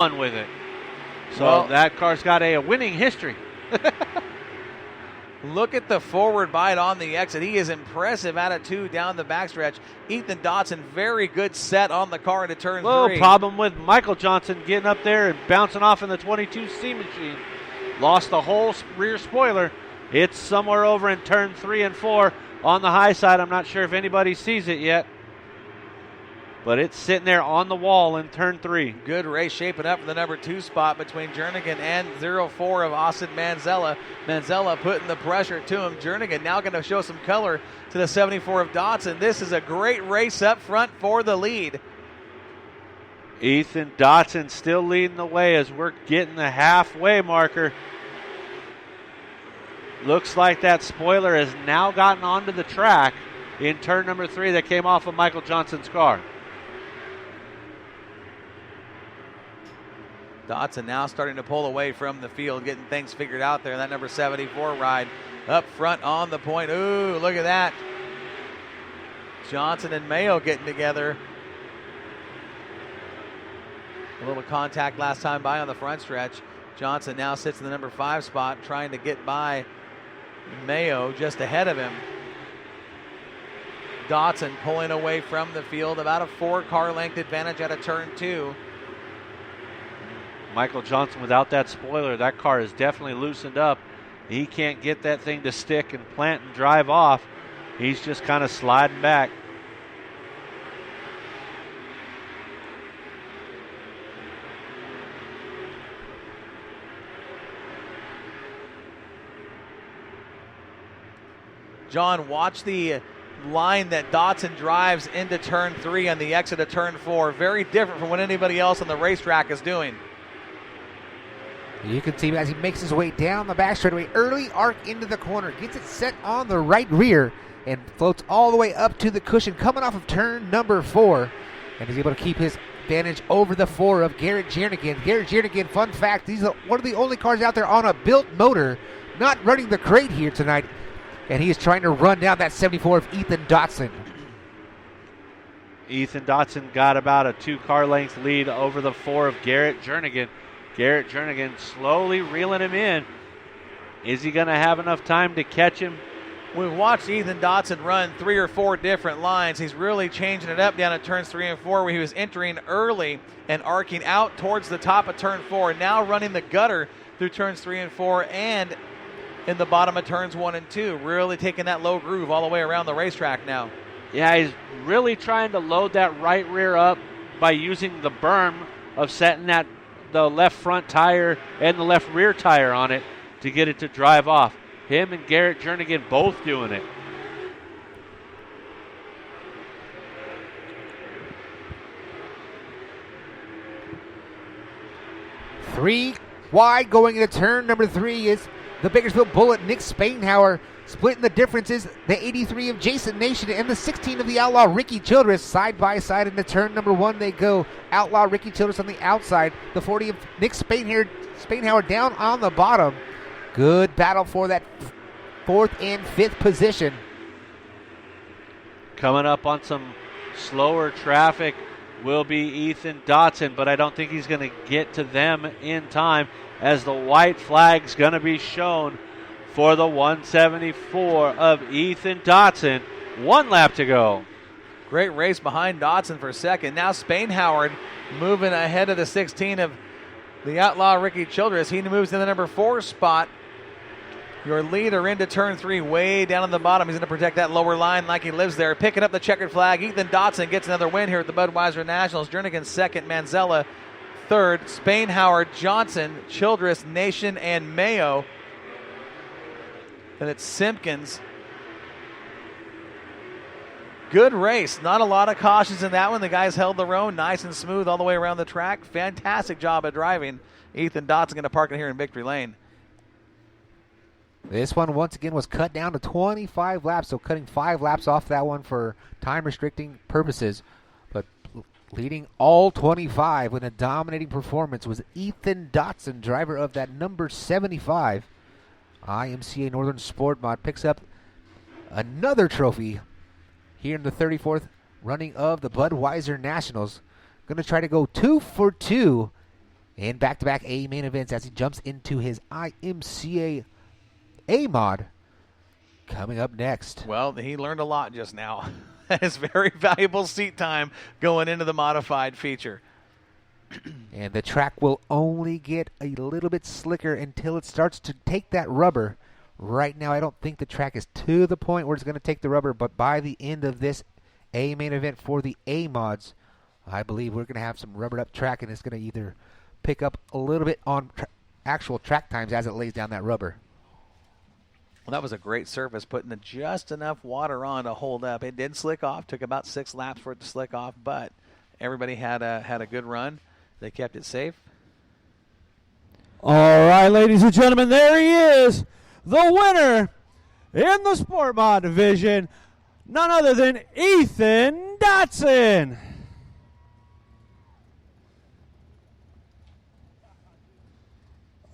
on with it. So Well, that car's got a winning history. Look at the forward bite on the exit. He is impressive out of 2 down the backstretch. Ethan Dotson, very good set on the car into turn 3. Little problem with Michael Johnson getting up there and bouncing off in the 22C machine. Lost the whole rear spoiler. It's somewhere over in turn 3 and 4 on the high side. I'm not sure if anybody sees it yet, but it's sitting there on the wall in turn 3. Good race shaping up for the number 2 spot between Jernigan and 04 of Austin Manzella. Manzella putting the pressure to him. Jernigan now going to show some color to the 74 of Dotson. This is a great race up front for the lead. Ethan Dotson still leading the way as we're getting the halfway marker. Looks like that spoiler has now gotten onto the track in turn number 3 that came off of Michael Johnson's car. Dotson now starting to pull away from the field, getting things figured out there. That number 74 ride up front on the point. Ooh, look at that. Johnson and Mayo getting together. A little contact last time by on the front stretch. Johnson now sits in the number 5 spot, trying to get by Mayo just ahead of him. Dotson pulling away from the field, about a 4-car length advantage out of turn 2. Michael Johnson, without that spoiler, that car is definitely loosened up. He can't get that thing to stick and plant and drive off. He's just kind of sliding back. John, watch the line that Dotson drives into turn 3 and the exit of turn 4. Very different from what anybody else on the racetrack is doing. You can see as he makes his way down the back straightaway, early arc into the corner, gets it set on the right rear, and floats all the way up to the cushion coming off of turn number 4, and is able to keep his advantage over the 4 of Garrett Jernigan. Garrett Jernigan, fun fact, he's one of the only cars out there on a built motor, not running the crate here tonight, and he is trying to run down that 74 of Ethan Dotson. Ethan Dotson got about a 2-car length lead over the 4 of Garrett Jernigan. Garrett Jernigan slowly reeling him in. Is he going to have enough time to catch him? We've watched Ethan Dotson run 3 or 4 different lines. He's really changing it up down at turns 3 and 4, where he was entering early and arcing out towards the top of turn 4. Now running the gutter through turns 3 and 4 and in the bottom of turns 1 and 2. Really taking that low groove all the way around the racetrack now. Yeah, he's really trying to load that right rear up by using the berm of setting the left front tire and the left rear tire on it to get it to drive off. Him and Garrett Jernigan both doing it. Three wide going into turn number 3 is the Bakersfield Bullet, Nick Spainhauer. Splitting the differences, the 83 of Jason Nation and the 16 of the Outlaw Ricky Childress. Side by side into turn number 1 they go. Outlaw Ricky Childress on the outside. The 40 of Nick Spainhauer down on the bottom. Good battle for that 4th and 5th position. Coming up on some slower traffic will be Ethan Dotson, but I don't think he's going to get to them in time as the white flag's going to be shown for the 174 of Ethan Dotson. 1 lap to go. Great race behind Dotson for second. Now Spainhauer moving ahead of the 16 of the Outlaw Ricky Childress. He moves in the number 4 spot. Your leader into turn 3, way down on the bottom. He's going to protect that lower line like he lives there. Picking up the checkered flag. Ethan Dotson gets another win here at the Budweiser Nationals. Jernigan second, Manzella third, Spainhauer, Johnson, Childress, Nation, and Mayo. Then it's Simpkins. Good race. Not a lot of cautions in that one. The guys held their own nice and smooth all the way around the track. Fantastic job of driving. Ethan Dotson going to park it here in Victory Lane. This one, once again, was cut down to 25 laps, so cutting 5 laps off that one for time-restricting purposes. But leading all 25 with a dominating performance was Ethan Dotson, driver of that number 75. IMCA Northern Sport Mod picks up another trophy here in the 34th running of the Budweiser Nationals. Going to try to go 2 for 2 in back-to-back A main events as he jumps into his IMCA A mod coming up next. Well, he learned a lot just now. That is very valuable seat time going into the modified feature. And the track will only get a little bit slicker until it starts to take that rubber. Right now, I don't think the track is to the point where it's going to take the rubber, but by the end of this A main event for the A mods, I believe we're going to have some rubbered up track, and it's going to either pick up a little bit on actual track times as it lays down that rubber. Well, that was a great surface, putting just enough water on to hold up. It did slick off. Took about 6 laps for it to slick off, but everybody had a good run. They kept it safe. All right, ladies and gentlemen, there he is, the winner in the Sport Mod division, none other than Ethan Dotson.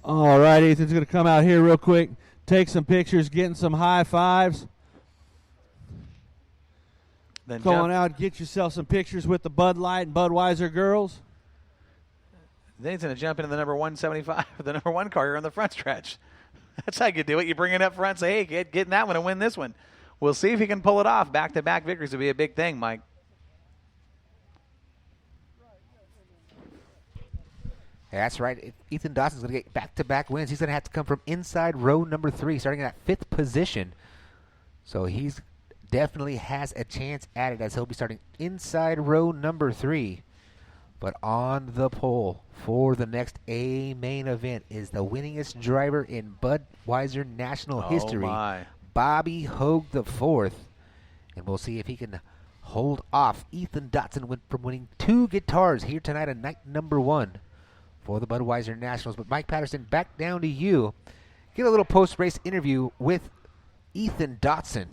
All right, Ethan's going to come out here real quick, take some pictures, getting some high fives. Then Go on out, get yourself some pictures with the Bud Light and Budweiser girls. Then he's going to jump into the number 175, the number 1 car here on the front stretch. That's how you do it. You bring it up front, say, hey, get in that one and win this one. We'll see if he can pull it off. Back-to-back victories would be a big thing, Mike. That's right. If Ethan Dotson's going to get back-to-back wins, he's going to have to come from inside row number 3, starting at 5th position. So he's definitely has a chance at it as he'll be starting inside row number 3. But on the pole for the next A main event is the winningest driver in Budweiser national history, Bobby Hogue IV. And we'll see if he can hold off Ethan Dotson from winning 2 guitars here tonight on night number 1 for the Budweiser Nationals. But Mike Patterson, back down to you. Get a little post-race interview with Ethan Dotson.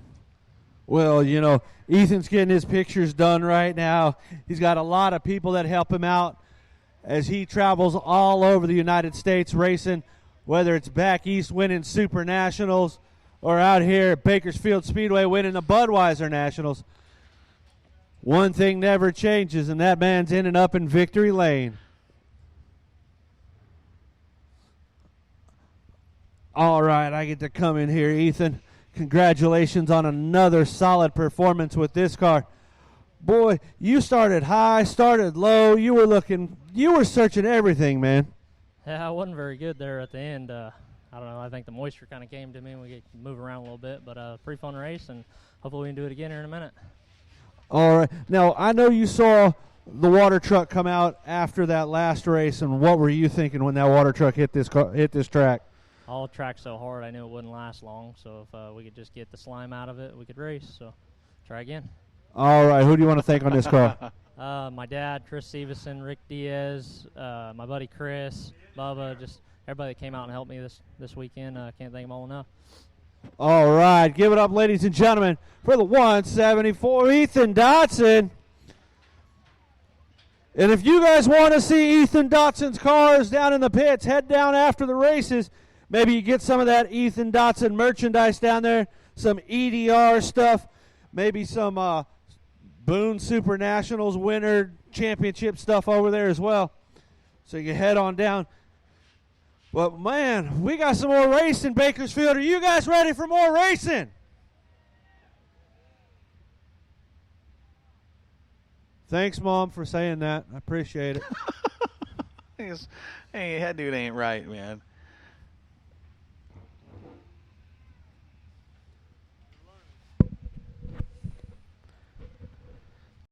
Well, you know, Ethan's getting his pictures done right now. He's got a lot of people that help him out as he travels all over the United States racing, whether it's back east winning Super Nationals or out here at Bakersfield Speedway winning the Budweiser Nationals. One thing never changes, and that man's ending up in victory lane. All right, I get to come in here, Ethan. Congratulations on another solid performance with this car. Boy, you started high, started low. You were searching everything, man. Yeah, I wasn't very good there at the end. I don't know. I think the moisture kind of came to me and we get to move around a little bit. But pretty fun race, and hopefully we can do it again here in a minute. All right. Now, I know you saw the water truck come out after that last race, and what were you thinking when that water truck hit this track? All tracked so hard, I knew it wouldn't last long. So if we could just get the slime out of it, we could race. So try again. All right. Who do you want to thank on this car? My dad, Chris Stevenson, Rick Diaz, my buddy Chris, Bubba, just everybody that came out and helped me this weekend. Can't thank them all enough. All right. Give it up, ladies and gentlemen, for the 174, Ethan Dotson. And if you guys want to see Ethan Dotson's cars down in the pits, head down after the races. Maybe you get some of that Ethan Dotson merchandise down there, some EDR stuff, maybe some Boone Super Nationals winner championship stuff over there as well. So you head on down. But, man, we got some more racing, Bakersfield. Are you guys ready for more racing? Thanks, Mom, for saying that. I appreciate it. Hey, that dude ain't right, man.